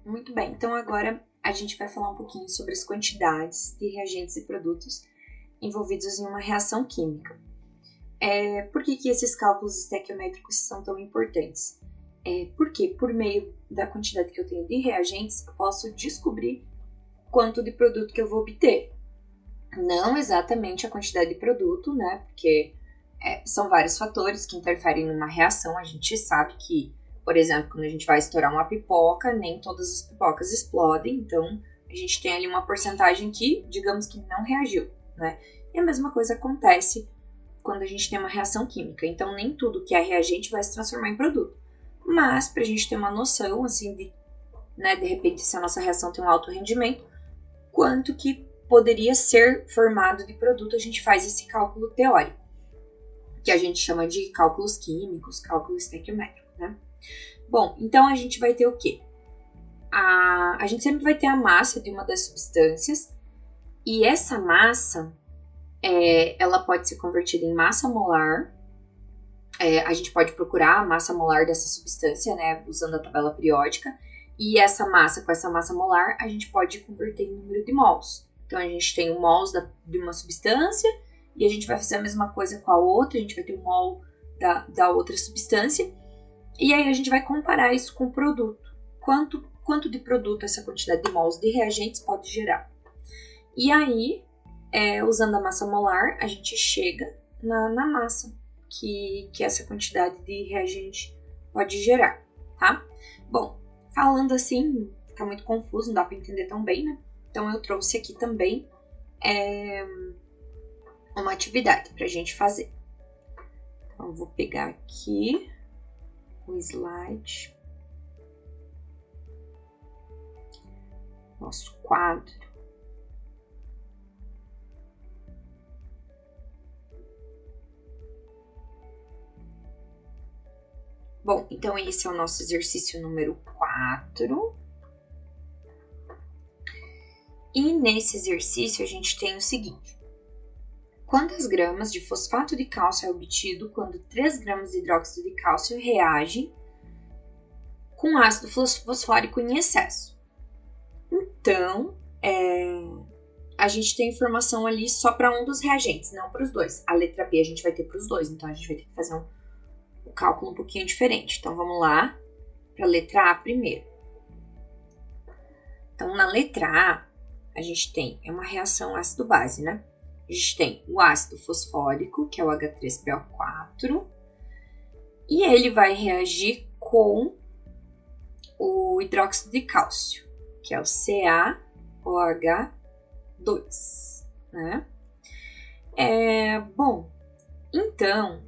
Muito bem, então agora a gente vai falar um pouquinho sobre as quantidades de reagentes e produtos envolvidos em uma reação química. Por que esses cálculos estequiométricos são tão importantes? Porque por meio da quantidade que eu tenho de reagentes, eu posso descobrir quanto de produto que eu vou obter. Não exatamente a quantidade de produto, né? Porque são vários fatores que interferem numa reação. A gente sabe que, por exemplo, quando a gente vai estourar uma pipoca, nem todas as pipocas explodem, então a gente tem ali uma porcentagem que, digamos que não reagiu, né? E a mesma coisa acontece quando a gente tem uma reação química. Então, nem tudo que é reagente vai se transformar em produto. Mas, para a gente ter uma noção, assim, de repente, se a nossa reação tem um alto rendimento, quanto que poderia ser formado de produto, a gente faz esse cálculo teórico, que a gente chama de cálculos químicos, cálculo estequiométrico, né? Bom, então a gente vai ter o quê? A gente sempre vai ter a massa de uma das substâncias, e essa massa, ela pode ser convertida em massa molar. A gente pode procurar a massa molar dessa substância, né, usando a tabela periódica, e essa massa, com essa massa molar, a gente pode converter em número de mols. Então, a gente tem o mols de uma substância, e a gente vai fazer a mesma coisa com a outra, a gente vai ter o mol da outra substância, e aí a gente vai comparar isso com o produto. Quanto de produto essa quantidade de mols de reagentes pode gerar? E aí, usando a massa molar, a gente chega na massa que essa quantidade de reagente pode gerar, tá? Bom, falando assim, fica muito confuso, não dá para entender tão bem, né? Então, eu trouxe aqui também uma atividade para a gente fazer. Então, eu vou pegar aqui o slide, nosso quadro. Bom, então esse é o nosso exercício número 4. E nesse exercício a gente tem o seguinte: quantas gramas de fosfato de cálcio é obtido quando 3 gramas de hidróxido de cálcio reagem com ácido fosfórico em excesso? Então, a gente tem informação ali só para um dos reagentes, não para os dois. A letra B a gente vai ter para os dois, então a gente vai ter que fazer um cálculo um pouquinho diferente. Então, vamos lá para a letra A primeiro. Então, na letra A, a gente tem uma reação ácido-base, né? A gente tem o ácido fosfórico, que é o H3PO4, e ele vai reagir com o hidróxido de cálcio, que é o CaOH2, né? Bom, então,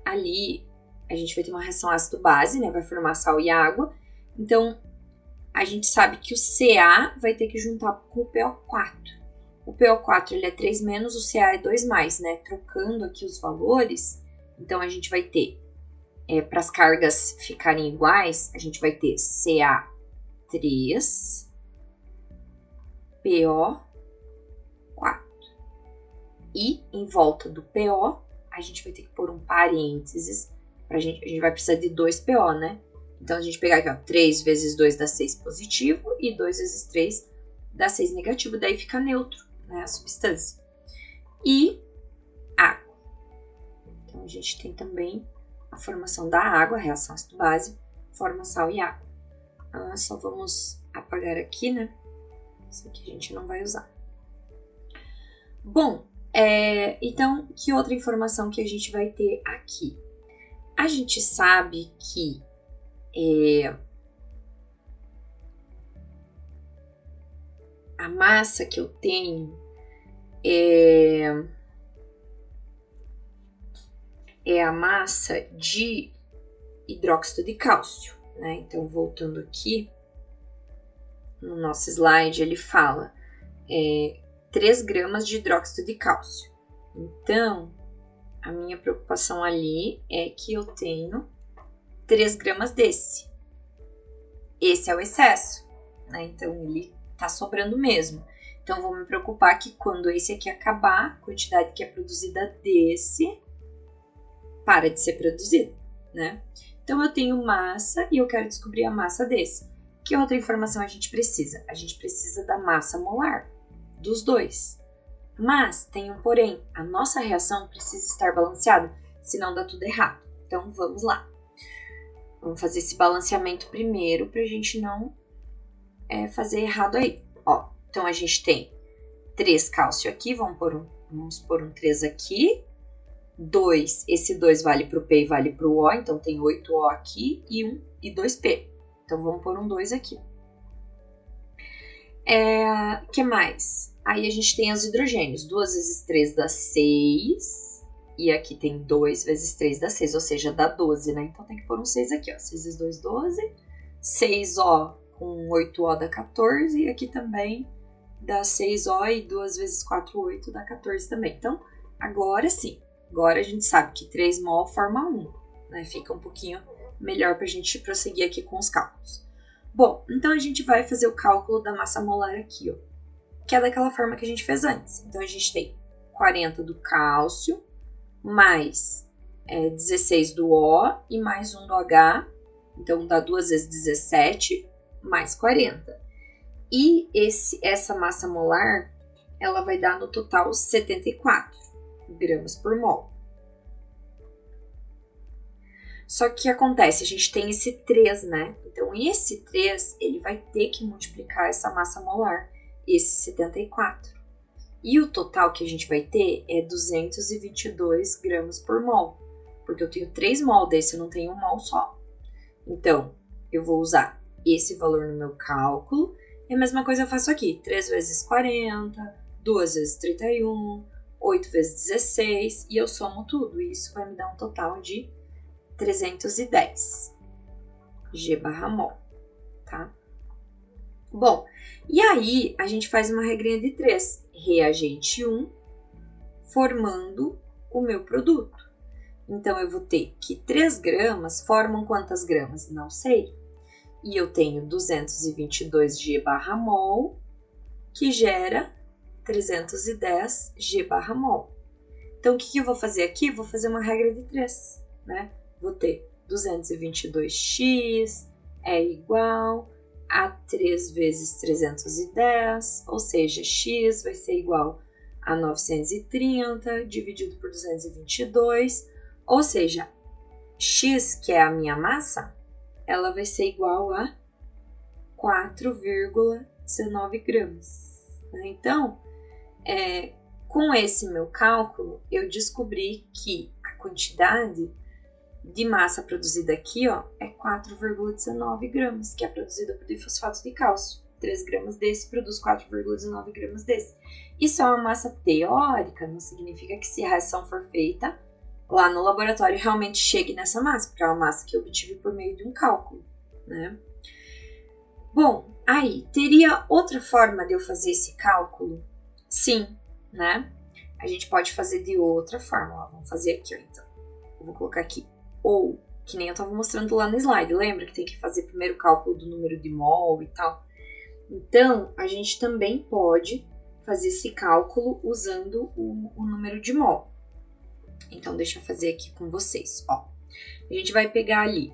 ali a gente vai ter uma reação ácido-base, né? Vai formar sal e água. Então, a gente sabe que o Ca vai ter que juntar com o PO4. O PO4 ele é 3 menos, o Ca é 2 mais, né? Trocando aqui os valores, então a gente vai ter, para as cargas ficarem iguais, a gente vai ter Ca3, PO4. E em volta do PO, a gente vai ter que pôr um parênteses, a gente vai precisar de 2 PO, né? Então, a gente pegar aqui, ó, 3 vezes 2 dá 6 positivo e 2 vezes 3 dá 6 negativo, daí fica neutro, né, a substância. E água. Então, a gente tem também a formação da água, a reação ácido-base, forma sal e água. Só vamos apagar aqui, né? Isso aqui a gente não vai usar. Bom, então, que outra informação que a gente vai ter aqui? A gente sabe que a massa que eu tenho é a massa de hidróxido de cálcio, né? Então, voltando aqui no nosso slide, ele fala 3 gramas de hidróxido de cálcio. Então, a minha preocupação ali é que eu tenho 3 gramas desse. Esse é o excesso, né? Então, ele tá sobrando mesmo. Então, vou me preocupar que quando esse aqui acabar, a quantidade que é produzida desse para de ser produzida, né? Então, eu tenho massa e eu quero descobrir a massa desse. Que outra informação a gente precisa? A gente precisa da massa molar dos dois. Mas tem um porém, a nossa reação precisa estar balanceada, senão dá tudo errado. Então vamos lá. Vamos fazer esse balanceamento primeiro para a gente não fazer errado aí. Ó, então a gente tem 3 cálcio aqui, vamos pôr um 3 aqui. 2, esse 2 vale para o P e vale para o O, então tem 8O aqui e 1 e 2P. Então vamos pôr um 2 aqui. Que mais? Aí a gente tem os hidrogênios. 2 vezes 3 dá 6. E aqui tem 2 vezes 3 dá 6, ou seja, dá 12, né? Então tem que pôr um 6 aqui, ó. 6 vezes 2, 12. 6O com 8O dá 14. E aqui também dá 6O e 2 vezes 4, 8 dá 14 também. Então, agora sim. Agora a gente sabe que 3 mol forma 1, né? Fica um pouquinho melhor para a gente prosseguir aqui com os cálculos. Bom, então a gente vai fazer o cálculo da massa molar aqui, ó, que é daquela forma que a gente fez antes. Então a gente tem 40 do cálcio, mais 16 do O e mais 1 do H. Então dá 2 vezes 17, mais 40. E essa massa molar, ela vai dar no total 74 gramas por mol. Só que o que acontece? A gente tem esse 3, né? Então, esse 3, ele vai ter que multiplicar essa massa molar, esse 74. E o total que a gente vai ter é 222 gramas por mol. Porque eu tenho 3 mol desse, eu não tenho 1 mol só. Então, eu vou usar esse valor no meu cálculo. E a mesma coisa eu faço aqui. 3 vezes 40, 2 vezes 31, 8 vezes 16. E eu somo tudo. E isso vai me dar um total de 310 G/mol, tá? Bom, e aí a gente faz uma regrinha de 3. Reagente 1 formando o meu produto. Então, eu vou ter que 3 gramas formam quantas gramas? Não sei. E eu tenho 222 G/mol, que gera 310 G/mol. Então, o que eu vou fazer aqui? Vou fazer uma regra de 3, né? Vou ter 222x é igual a 3 vezes 310, ou seja, x vai ser igual a 930 dividido por 222, ou seja, x, que é a minha massa, ela vai ser igual a 4,19 gramas. Então, com esse meu cálculo, eu descobri que a quantidade de massa produzida aqui, ó, é 4,19 gramas, que é produzida por difosfato de cálcio. 3 gramas desse produz 4,19 gramas desse. Isso é uma massa teórica, não significa que se a reação for feita lá no laboratório realmente chegue nessa massa, porque é uma massa que eu obtive por meio de um cálculo, né? Bom, aí, teria outra forma de eu fazer esse cálculo? Sim, né? A gente pode fazer de outra forma, ó. Vamos fazer aqui, ó, então. Eu vou colocar aqui. Ou, que nem eu estava mostrando lá no slide, lembra que tem que fazer primeiro o cálculo do número de mol e tal? Então, a gente também pode fazer esse cálculo usando o número de mol. Então, deixa eu fazer aqui com vocês, ó. A gente vai pegar ali.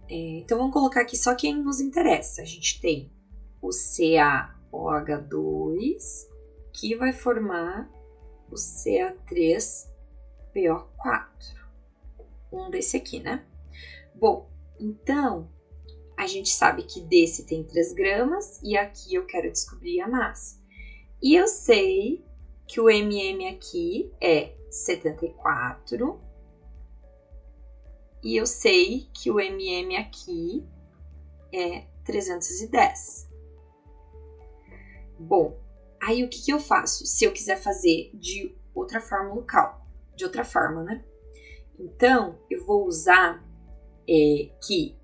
Então, vamos colocar aqui só quem nos interessa. A gente tem o CaOH2, que vai formar o Ca3PO4. Um desse aqui, né? Bom, então, a gente sabe que desse tem 3 gramas e aqui eu quero descobrir a massa. E eu sei que o MM aqui é 74 e eu sei que o MM aqui é 310. Bom, aí o que eu faço? Se eu quiser fazer de outra forma o cálculo, de outra forma, né? Então, eu vou usar que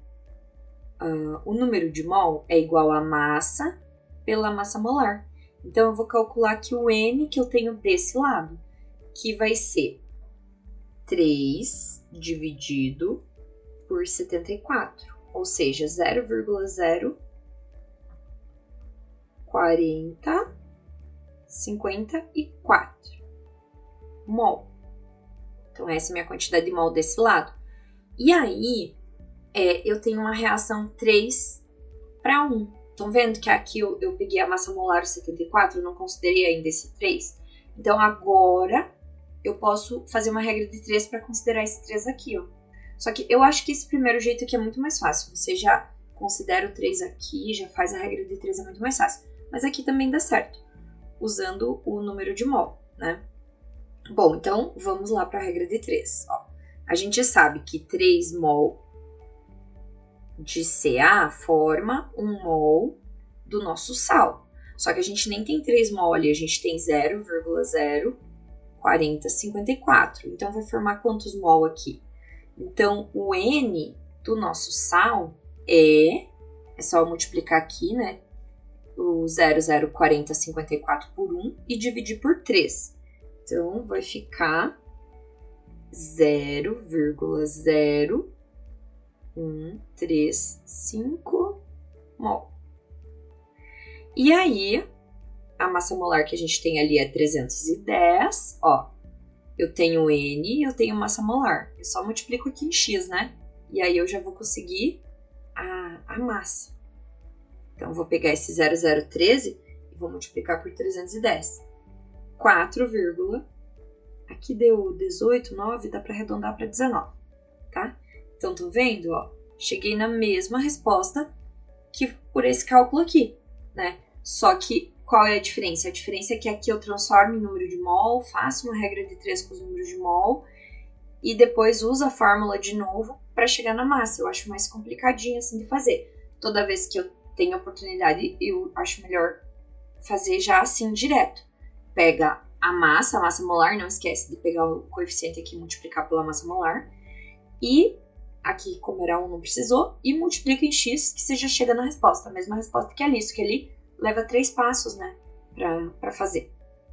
o número de mol é igual a massa pela massa molar. Então, eu vou calcular aqui o N que eu tenho desse lado, que vai ser 3 dividido por 74, ou seja, 0,04054 mol. Então, essa é a minha quantidade de mol desse lado. E aí, eu tenho uma reação 3 para 1. Estão vendo que aqui eu peguei a massa molar 74, eu não considerei ainda esse 3? Então, agora eu posso fazer uma regra de 3 para considerar esse 3 aqui, ó. Só que eu acho que esse primeiro jeito aqui é muito mais fácil. Você já considera o 3 aqui, já faz a regra de 3, é muito mais fácil. Mas aqui também dá certo, usando o número de mol, né? Bom, então vamos lá para a regra de 3. Ó. A gente sabe que 3 mol de Ca forma 1 mol do nosso sal. Só que a gente nem tem 3 mol ali, a gente tem 0,04054. Então, vai formar quantos mol aqui? Então, o N do nosso sal é só multiplicar aqui, né? O 0,04054 por 1 e dividir por 3. Então, vai ficar 0,0135 mol. E aí, a massa molar que a gente tem ali é 310, ó. Eu tenho N e eu tenho massa molar. Eu só multiplico aqui em X, né? E aí eu já vou conseguir a massa. Então, eu vou pegar esse 0,013 e vou multiplicar por 310. 4, aqui deu 18, 9, dá para arredondar para 19, tá? Então, estão vendo? Ó, cheguei na mesma resposta que por esse cálculo aqui, né? Só que, qual é a diferença? A diferença é que aqui eu transformo em número de mol, faço uma regra de 3 com os números de mol e depois uso a fórmula de novo para chegar na massa. Eu acho mais complicadinho assim de fazer. Toda vez que eu tenho oportunidade, eu acho melhor fazer já assim direto. Pega a massa molar, não esquece de pegar o coeficiente aqui e multiplicar pela massa molar. E aqui, como era 1, não precisou, e multiplica em x, que você já chega na resposta. A mesma resposta que ali, isso que ali leva 3 passos, né, pra fazer,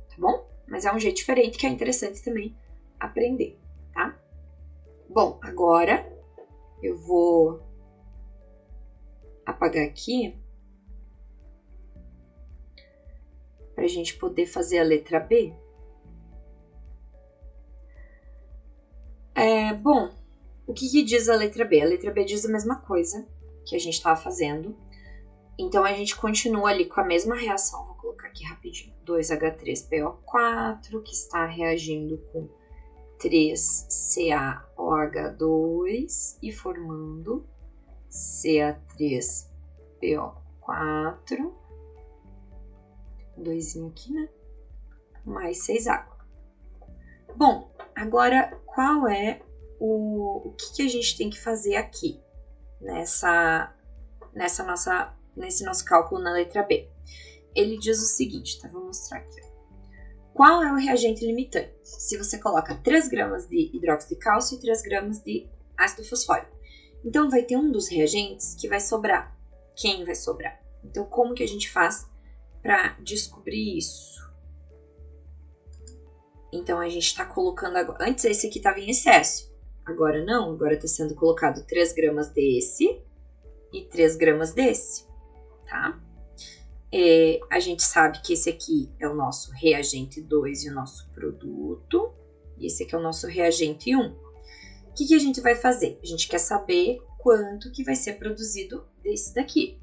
tá bom? Mas é um jeito diferente que é interessante também aprender, tá? Bom, agora eu vou apagar aqui pra gente poder fazer a letra B. Bom, o que diz a letra B? A letra B diz a mesma coisa que a gente estava fazendo. Então, a gente continua ali com a mesma reação. Vou colocar aqui rapidinho. 2H3PO4, que está reagindo com 3CaOH2 e formando Ca3PO4. Doisinho aqui, né? Mais 6 água. Bom, agora, qual é o que a gente tem que fazer aqui nesse nosso cálculo na letra B? Ele diz o seguinte, tá? Vou mostrar aqui. Qual é o reagente limitante? Se você coloca 3 gramas de hidróxido de cálcio e 3 gramas de ácido fosfórico. Então, vai ter um dos reagentes que vai sobrar. Quem vai sobrar? Então, como que a gente faz para descobrir isso? Então, a gente está colocando agora... Antes, esse aqui estava em excesso. Agora não. Agora está sendo colocado 3 gramas desse e 3 gramas desse, tá? A gente sabe que esse aqui é o nosso reagente 2 e o nosso produto. E esse aqui é o nosso reagente 1. O que a gente vai fazer? A gente quer saber quanto que vai ser produzido desse daqui.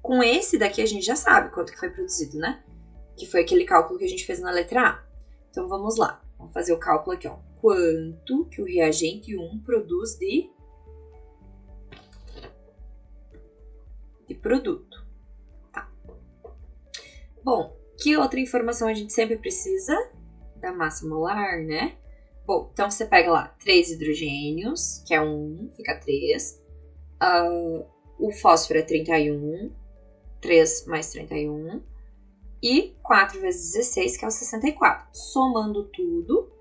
Com esse daqui, a gente já sabe quanto que foi produzido, né? Que foi aquele cálculo que a gente fez na letra A. Então, vamos lá. Vamos fazer o cálculo aqui, ó. Quanto que o reagente 1 produz de produto. Tá. Bom, que outra informação a gente sempre precisa? Da massa molar, né? Bom, então você pega lá 3 hidrogênios, que é 1, fica 3. O fósforo é 31, 3 mais 31. E 4 vezes 16, que é o 64. Somando tudo,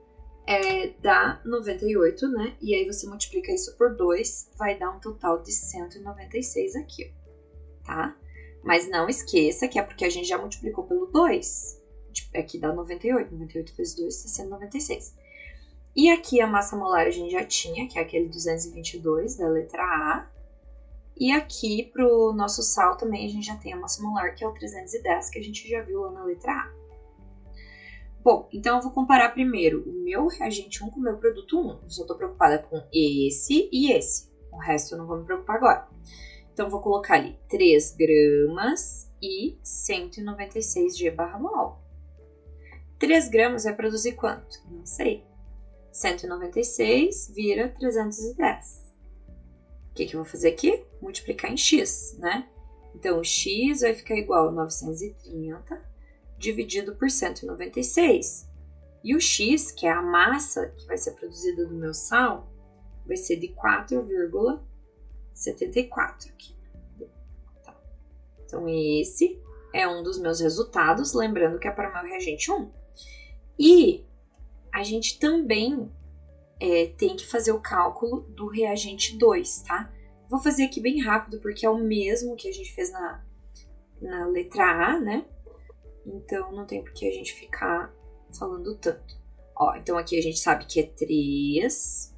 dá 98, né? E aí você multiplica isso por 2, vai dar um total de 196 aqui, ó. Tá? Mas não esqueça que é porque a gente já multiplicou pelo 2. Aqui dá 98. 98 vezes 2 é 196. E aqui a massa molar a gente já tinha, que é aquele 222 da letra A. E aqui pro nosso sal também a gente já tem a massa molar, que é o 310, que a gente já viu lá na letra A. Bom, então eu vou comparar primeiro o meu reagente 1 com o meu produto 1. Eu só estou preocupada com esse e esse. O resto eu não vou me preocupar agora. Então, vou colocar ali 3 gramas e 196 G/mol. 3 gramas vai produzir quanto? Não sei. 196 vira 310. O que eu vou fazer aqui? Multiplicar em x, né? Então, o x vai ficar igual a 930 dividido por 196. E o x, que é a massa que vai ser produzida do meu sal, vai ser de 4,74 aqui. Tá. Então, esse é um dos meus resultados, lembrando que é para o meu reagente 1. E a gente também tem que fazer o cálculo do reagente 2, tá? Vou fazer aqui bem rápido, porque é o mesmo que a gente fez na letra A, né? Então, não tem por que a gente ficar falando tanto. Ó, então aqui a gente sabe que é 3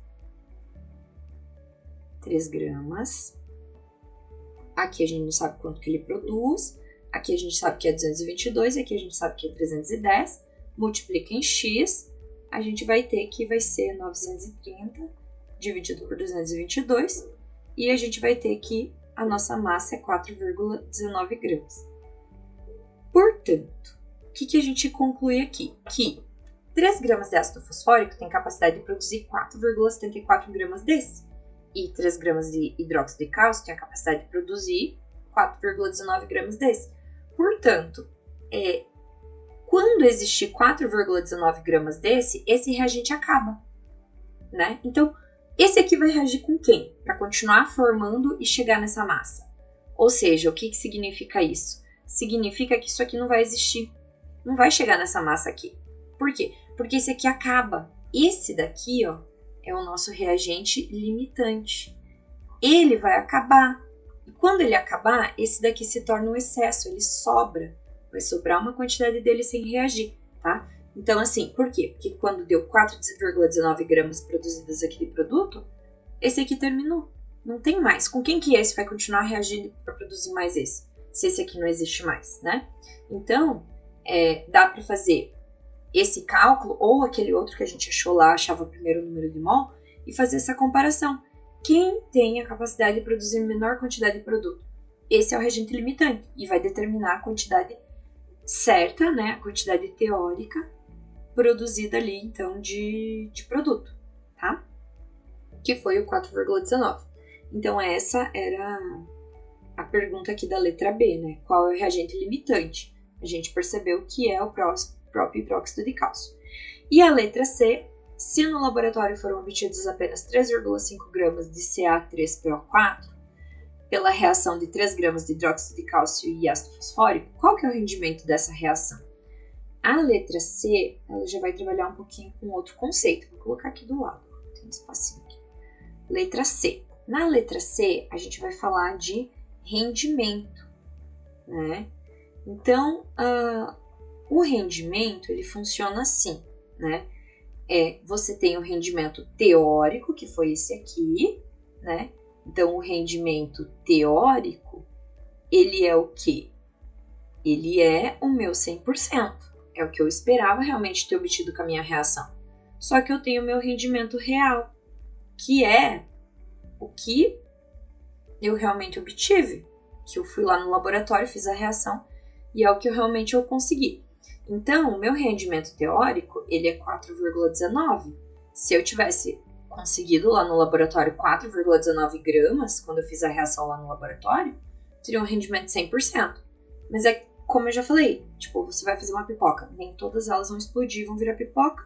gramas. Aqui a gente não sabe quanto que ele produz. Aqui a gente sabe que é 222, aqui a gente sabe que é 310. Multiplica em x, a gente vai ter que vai ser 930 dividido por 222. E a gente vai ter que a nossa massa é 4,19 gramas. Portanto, o que a gente conclui aqui? Que 3 gramas de ácido fosfórico tem capacidade de produzir 4,74 gramas desse. E 3 gramas de hidróxido de cálcio tem a capacidade de produzir 4,19 gramas desse. Portanto, quando existir 4,19 gramas desse, esse reagente acaba, né? Então, esse aqui vai reagir com quem? Para continuar formando e chegar nessa massa. Ou seja, o que significa isso? Significa que isso aqui não vai existir. Não vai chegar nessa massa aqui. Por quê? Porque esse aqui acaba. Esse daqui, ó, é o nosso reagente limitante. Ele vai acabar. E quando ele acabar, esse daqui se torna um excesso, ele sobra. Vai sobrar uma quantidade dele sem reagir, tá? Então, assim, por quê? Porque quando deu 4,19 gramas produzidas aquele produto, esse aqui terminou. Não tem mais. Com quem que esse vai continuar reagindo para produzir mais esse? Se esse aqui não existe mais, né? Então, dá para fazer esse cálculo ou aquele outro que a gente achou lá, achava primeiro o número de mol, e fazer essa comparação. Quem tem a capacidade de produzir menor quantidade de produto? Esse é o reagente limitante e vai determinar a quantidade certa, né, a quantidade teórica produzida ali, então, de produto, tá? Que foi o 4,19. Então, essa era a pergunta aqui da letra B, né? Qual é o reagente limitante? A gente percebeu que é o próprio hidróxido de cálcio. E a letra C, se no laboratório foram obtidos apenas 3,5 gramas de Ca3PO4, pela reação de 3 gramas de hidróxido de cálcio e ácido fosfórico, qual que é o rendimento dessa reação? A letra C, ela já vai trabalhar um pouquinho com outro conceito. Vou colocar aqui do lado, tem um espacinho aqui. Letra C. Na letra C, a gente vai falar de rendimento, né? Então, o rendimento, ele funciona assim, né? Você tem o rendimento teórico, que foi esse aqui, né? Então, o rendimento teórico, ele é o quê? Ele é o meu 100%. É o que eu esperava realmente ter obtido com a minha reação. Só que eu tenho o meu rendimento real, que é o que eu realmente obtive. Que eu fui lá no laboratório, fiz a reação, e é o que eu realmente consegui. Então, o meu rendimento teórico, ele é 4,19. Se eu tivesse conseguido lá no laboratório 4,19 gramas, quando eu fiz a reação lá no laboratório, teria um rendimento de 100%. Mas como eu já falei, tipo, você vai fazer uma pipoca, nem todas elas vão explodir, vão virar pipoca,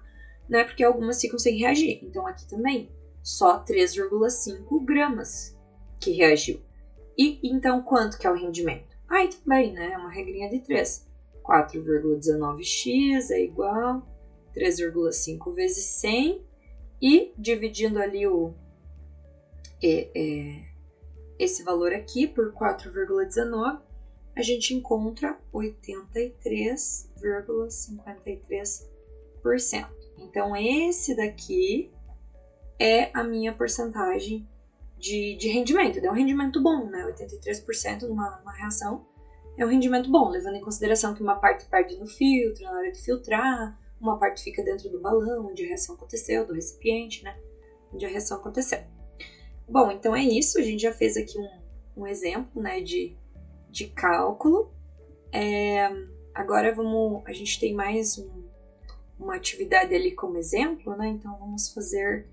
né? Porque algumas ficam sem reagir. Então, aqui também, só 3,5 gramas que reagiu. E então, quanto que é o rendimento? Aí também, né? É uma regrinha de 3. 4,19x é igual 3,5 vezes 100 e dividindo ali esse valor aqui por 4,19, a gente encontra 83,53%. Então, esse daqui é a minha porcentagem de rendimento. É um rendimento bom, né? 83% numa reação é um rendimento bom, levando em consideração que uma parte perde no filtro, na hora de filtrar, uma parte fica dentro do balão, onde a reação aconteceu, do recipiente, né? Onde a reação aconteceu. Bom, então é isso. A gente já fez aqui um exemplo, né, de cálculo. Agora a gente tem mais uma atividade ali como exemplo, né? Então vamos fazer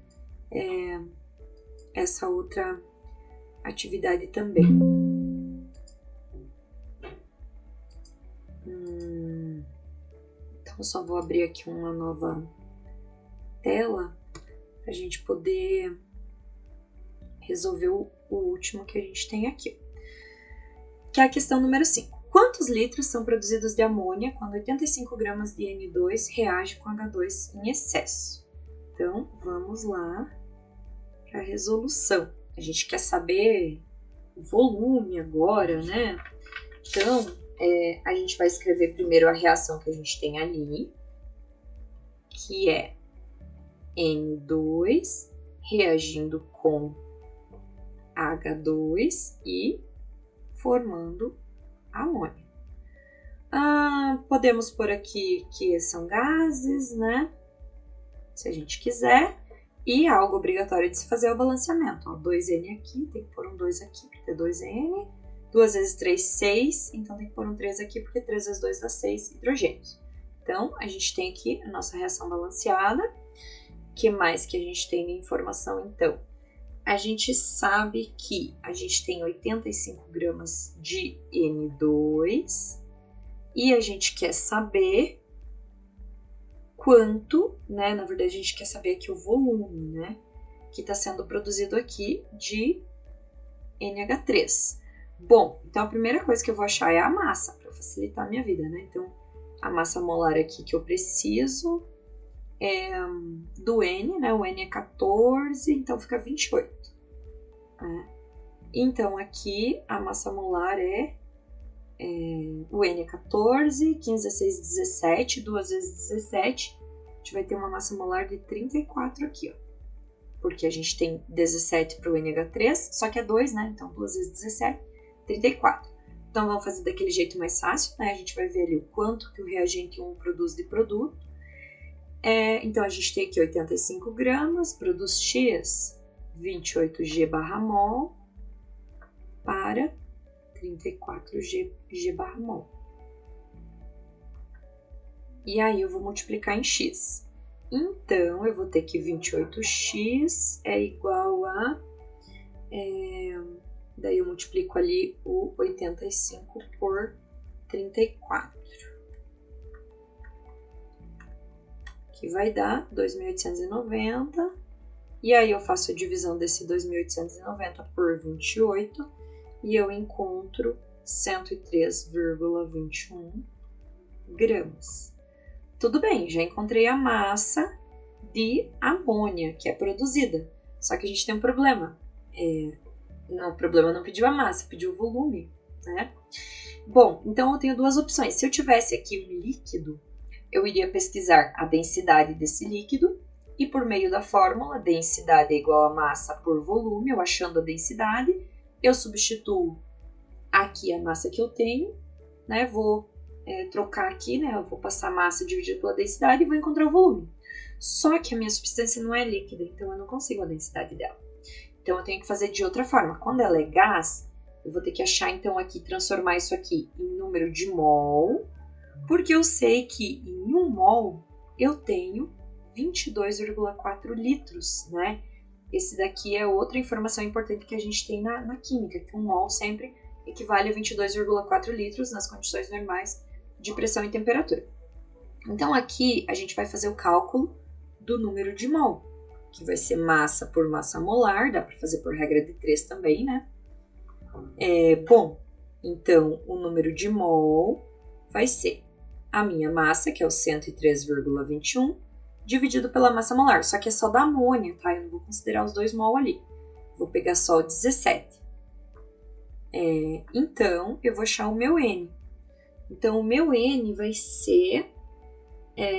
essa outra atividade também. Então eu só vou abrir aqui uma nova tela para a gente poder resolver o último que a gente tem aqui, que é a questão número 5. Quantos litros são produzidos de amônia quando 85 gramas de N2 reage com H2 em excesso? Então, vamos lá para a resolução. A gente quer saber o volume agora, né? Então, a gente vai escrever primeiro a reação que a gente tem ali, que é N2 reagindo com H2 e formando amônia. Podemos pôr aqui que são gases, né? Se a gente quiser. E algo obrigatório de se fazer é o balanceamento. 2N aqui, tem que pôr um 2 aqui, porque é 2N. 2 vezes 3, 6. Então tem que pôr um 3 aqui, porque 3 vezes 2 dá 6 hidrogênios. Então, a gente tem aqui a nossa reação balanceada. O que mais que a gente tem de informação, então? A gente sabe que a gente tem 85 gramas de N2 e a gente quer saber quanto, né? Na verdade, a gente quer saber aqui o volume, né? Que está sendo produzido aqui de NH3. Bom, então a primeira coisa que eu vou achar é a massa, para facilitar a minha vida, né? Então, a massa molar aqui que eu preciso do N, né? O N é 14, então fica 28. Então, aqui a massa molar o N é 14, 15, 16, 17, 2 vezes 17, a gente vai ter uma massa molar de 34 aqui, ó. Porque a gente tem 17 para o NH3, só que é 2, né? Então, 2 vezes 17, 34. Então, vamos fazer daquele jeito mais fácil, né? A gente vai ver ali o quanto que o reagente 1 produz de produto. Então, a gente tem aqui 85 gramas, produz X, 28 G/mol para 34 G/mol. E aí, eu vou multiplicar em X. Então, eu vou ter que 28x é igual a... daí eu multiplico ali o 85 por 34. Que vai dar 2.890. E aí eu faço a divisão desse 2.890 por 28 e eu encontro 103,21 gramas. Tudo bem, já encontrei a massa de amônia que é produzida. Só que a gente tem um problema. O problema não pediu a massa, pediu o volume, né? Bom, então eu tenho duas opções. Se eu tivesse aqui um líquido, eu iria pesquisar a densidade desse líquido e por meio da fórmula, densidade é igual a massa por volume, eu achando a densidade, eu substituo aqui a massa que eu tenho, né? Vou trocar aqui, né? Eu vou passar a massa dividido pela densidade e vou encontrar o volume. Só que a minha substância não é líquida, então eu não consigo a densidade dela. Então eu tenho que fazer de outra forma. Quando ela é gás, eu vou ter que achar então aqui, transformar isso aqui em número de mol, porque eu sei que em 1 mol eu tenho 22,4 litros, né? Esse daqui é outra informação importante que a gente tem na química, que 1 mol sempre equivale a 22,4 litros nas condições normais de pressão e temperatura. Então aqui a gente vai fazer o cálculo do número de mol, que vai ser massa por massa molar, dá para fazer por regra de 3 também, né? Bom, então o número de mol vai ser a minha massa, que é o 103,21, dividido pela massa molar, só que é só da amônia, tá? Eu não vou considerar os 2 mol ali, vou pegar só o 17. Então, eu vou achar o meu N. Então, o meu N vai ser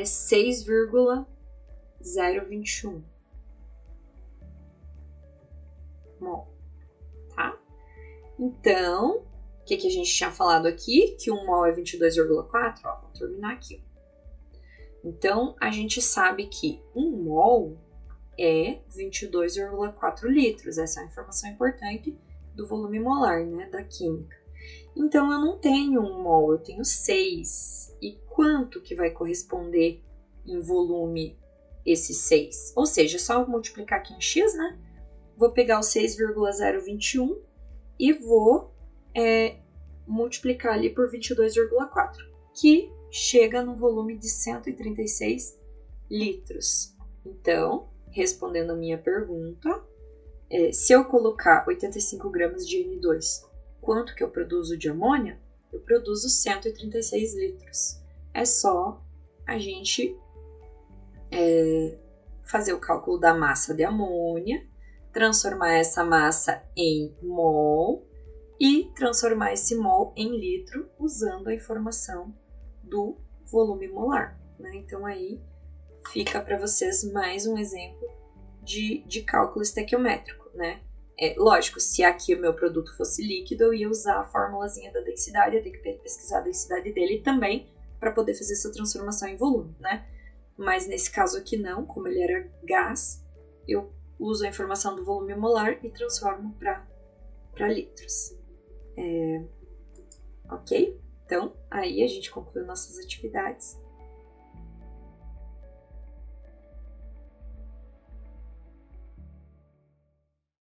6,021 mol, tá? Então, o que a gente tinha falado aqui? Que 1 mol é 22,4, ó, vou terminar aqui. Então, a gente sabe que 1 mol é 22,4 litros. Essa é uma informação importante do volume molar, né, da química. Então, eu não tenho 1 mol, eu tenho 6. E quanto que vai corresponder em volume esse 6? Ou seja, é só multiplicar aqui em x, né? Vou pegar o 6,021 e vou multiplicar ali por 22,4, que chega no volume de 136 litros. Então, respondendo a minha pergunta, se eu colocar 85 gramas de N2, quanto que eu produzo de amônia? Eu produzo 136 litros. É só a gente fazer o cálculo da massa de amônia, transformar essa massa em mol e transformar esse mol em litro usando a informação do volume molar, né? Então aí fica para vocês mais um exemplo de cálculo estequiométrico, né? Lógico, se aqui o meu produto fosse líquido, eu ia usar a formulazinha da densidade, eu tenho que pesquisar a densidade dele também para poder fazer essa transformação em volume, né? Mas nesse caso aqui não, como ele era gás, eu uso a informação do volume molar e transformo para litros. Ok? Então, aí a gente concluiu nossas atividades.